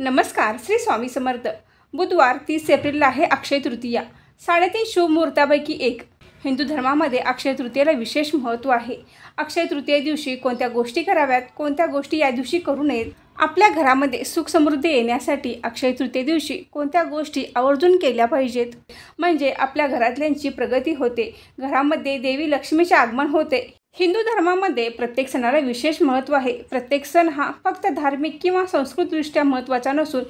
नमस्कार. श्री स्वामी समर्थ. बुधवार 30 एप्रिलला आहे अक्षय तृतीया. 3.5 शुभ मुहूर्तापैकी एक. हिंदू धर्मामध्ये अक्षय तृतीयेला विशेष महत्त्व आहे. अक्षय तृतीये दिवशी कोणत्या गोष्टी कराव्यात, कोणत्या गोष्टी या दिवशी करू नयेत, आपल्या घरामध्ये सुख समृद्धी येण्यासाठी अक्षय तृतीये दिवशी कोणत्या गोष्टी आवर्जून केल्या पाहिजेत, म्हणजे आपल्या घरातल्यांची प्रगती होते, घरामध्ये देवी लक्ष्मीचे आगमन होते. हिंदू धर्मामध्ये प्रत्येक सणाला विशेष महत्त्व आहे. प्रत्येक सण हा फक्त धार्मिक किंवा सांस्कृतिकदृष्ट्या महत्त्वाचा नसून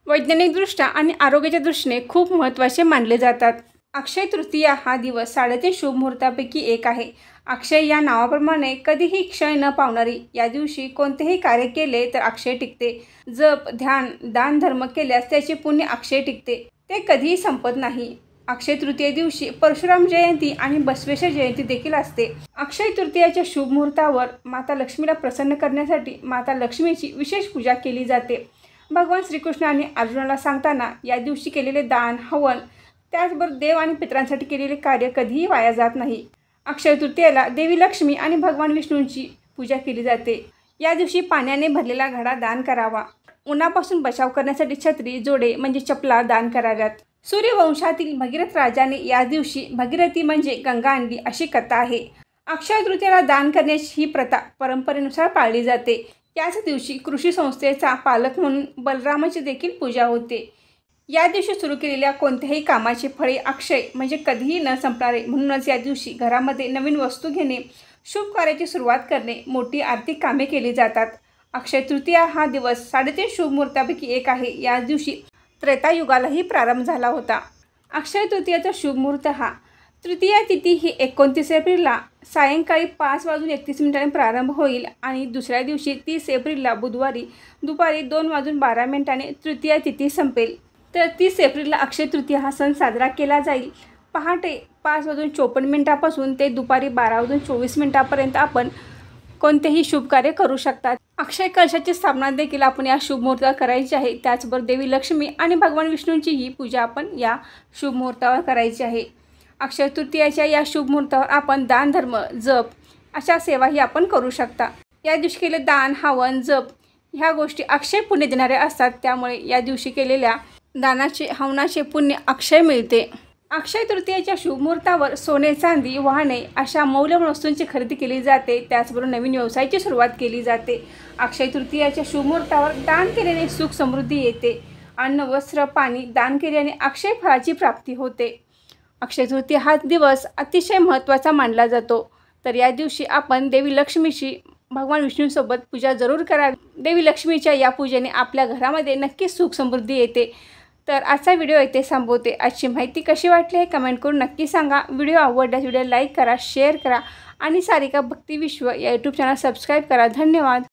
वैज्ञानिकदृष्ट्या आणि आरोग्याच्या दृष्टीने खूप महत्त्वाचे मानले जातात. अक्षय तृतीया हा दिवस 3.5 शुभ मुहूर्तापैकी एक आहे. अक्षय या नावाप्रमाणे कधीही क्षय न पावणारी. या दिवशी कोणतेही कार्य केले तर अक्षय टिकते. जप, ध्यान, दान, धर्म केल्यास त्याचे पुण्य अक्षय टिकते, ते कधीही संपत नाही. अक्षय तृतीये दिवशी परशुराम जयंती आणि बसवेश्वर जयंती देखील असते. अक्षय तृतीयाच्या शुभ मुहूर्तावर माता लक्ष्मीला प्रसन्न करण्यासाठी माता लक्ष्मीची विशेष पूजा केली जाते. भगवान श्रीकृष्णाने अर्जुनाला सांगताना या दिवशी केलेले दान, हवन, त्याचबरोबर देव आणि पितरांसाठी केलेले कार्य कधीही वाया जात नाही. अक्षय तृतीयेला देवी लक्ष्मी आणि भगवान विष्णूंची पूजा केली जाते. या दिवशी पाण्याने भरलेला घडा दान करावा. उन्हापासून बचाव करण्यासाठी छत्री, जोडे म्हणजे चपला दान कराव्यात. सूर्यवंशातील भगीरथ राजाने या दिवशी भगीरथी म्हणजे गंगा आणली अशी कथा आहे. अक्षय तृतीयेला दान करण्याची ही प्रथा परंपरेनुसार पाळली जाते. याच दिवशी कृषी संस्थेचा पालक म्हणून बलरामाची देखील पूजा होते. या दिवशी सुरू केलेल्या कोणत्याही कामाचे फळे अक्षय म्हणजे कधीही न संपणारे. म्हणूनच या दिवशी घरामध्ये नवीन वस्तू घेणे, शुभ कार्याची सुरुवात करणे, मोठी आर्थिक कामे केली जातात. अक्षय तृतीया हा दिवस 3.5 शुभ मुहूर्तापैकी एक आहे. या दिवशी त्रेतायुगालाही प्रारंभ झाला होता. अक्षय तृतीयाचा शुभ मुहूर्त हा तृतीया तिथी ही 29 एप्रिलला सायंकाळी 5:31 प्रारंभ होईल आणि दुसऱ्या दिवशी 30 एप्रिलला बुधवारी दुपारी 2:12 तृतीया तिथी संपेल. तर 30 एप्रिलला अक्षय तृतीया हा सण साजरा केला जाईल. पहाटे 5:54 ते दुपारी 12:24 आपण कोणतेही शुभ कार्य करू शकतात. अक्षय कलशाची स्थापना देखील आपण या शुभ मुहूर्तावर करायची आहे. त्याचबरोबर देवी लक्ष्मी आणि भगवान विष्णूंची ही पूजा आपण या शुभ मुहूर्तावर करायची आहे. अक्षय तृतीयाच्या या शुभ मुहूर्तावर आपण दान, धर्म, जप अशा सेवाही आपण करू शकता. या दिवशी केले दान, हवन, जप ह्या गोष्टी अक्षय पुण्य देणाऱ्या असतात. त्यामुळे या दिवशी केलेल्या दानाचे, हवनाचे पुण्य अक्षय मिळते. अक्षय तृतीयाच्या शुभ मुहूर्तावर सोने, चांदी, वाहने अशा मौल्यवान वस्तूंची खरेदी केली जाते. त्याचबरोबर नवीन व्यवसायाची सुरुवात केली जाते. अक्षय तृतीयाच्या शुभ मुहूर्तावर दान केल्याने सुख समृद्धी येते. अन्न, वस्त्र, पाणी दान केल्याने अक्षय फळाची प्राप्ती होते. अक्षय तृतीया हा दिवस अतिशय महत्त्वाचा मानला जातो. तर या दिवशी आपण देवी लक्ष्मीची भगवान विष्णूंसोबत पूजा जरूर करावी. देवी लक्ष्मीच्या या पूजेने आपल्या घरामध्ये नक्कीच सुख समृद्धी येते. तर आजचा व्हिडिओ इथे संपवते. आजची माहिती कशी वाटली हे कमेंट करून नक्की सांगा. व्हिडिओ आवडल्यास व्हिडिओ लाईक करा, शेअर करा आणि सारिका भक्ती विश्व या यूट्यूब चॅनल सबस्क्राईब करा. धन्यवाद.